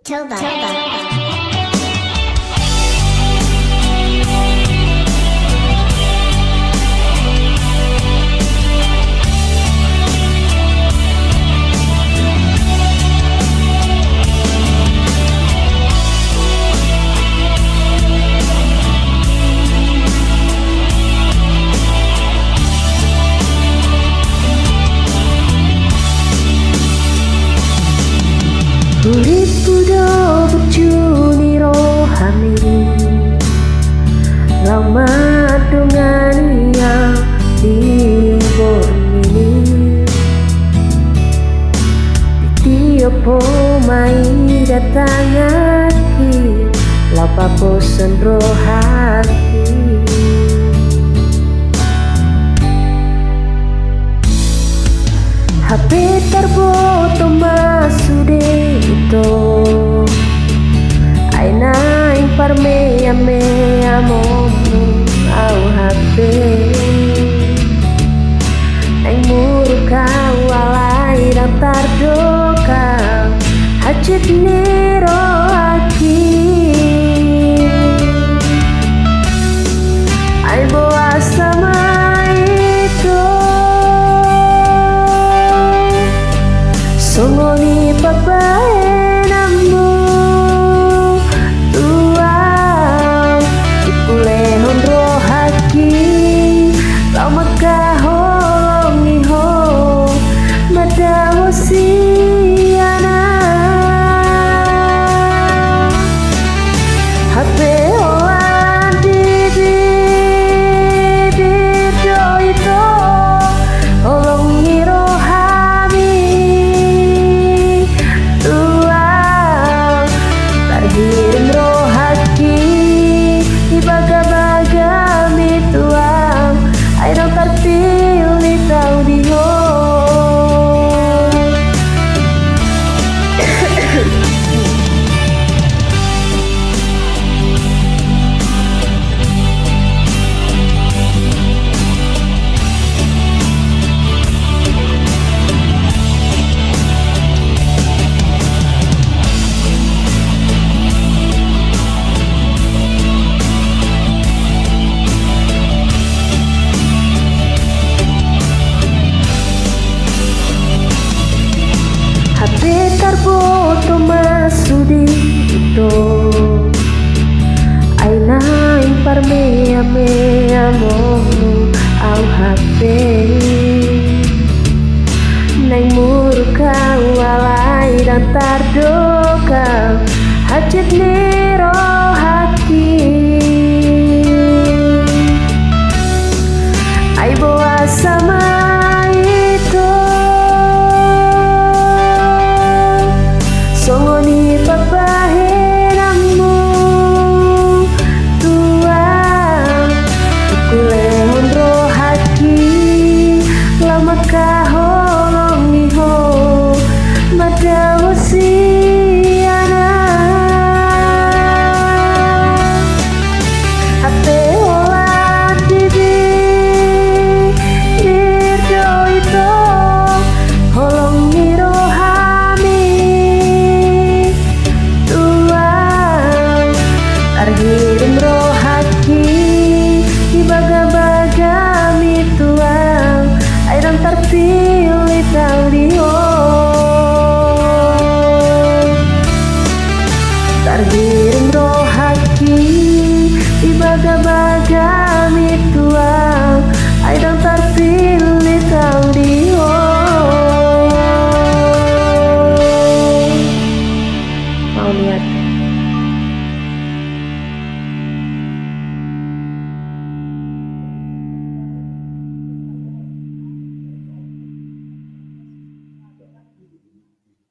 Toba. Urip pudo berjuni rohani lama dengan yang dibormini Tiopo mai datangaki lapa bosan rohati HP terboto masude ito Aina imparme ame amomu au HP Neng muru kau alai daftar doka Hajit niro aki Ai boa sama itu Songoni papae namu tuang Ipulehon rohaki Lau makaholongi ho Madawo siana Hape oan didi Dido ito Olongi rohami Tuang Tarhirim rohaki Ibaga-baga mi tuang Ay dong terpilih tau diho HP terboto masudi ito Aina imparme ame amomu au HP Neng muru kau alai dan tardoka Hajit niro haki Ai boa sama itu Songoni papahe namu tuang Ikulehon rohaki Lama kaholongi ho Madawo siana Hape olah didi Dirdo ito Holongi rohami Tuang Tarhirim rohaki Ibaga-baga mi tuang Ay dong terpilih tau diho Tarhirim rohaki Ibaga-baga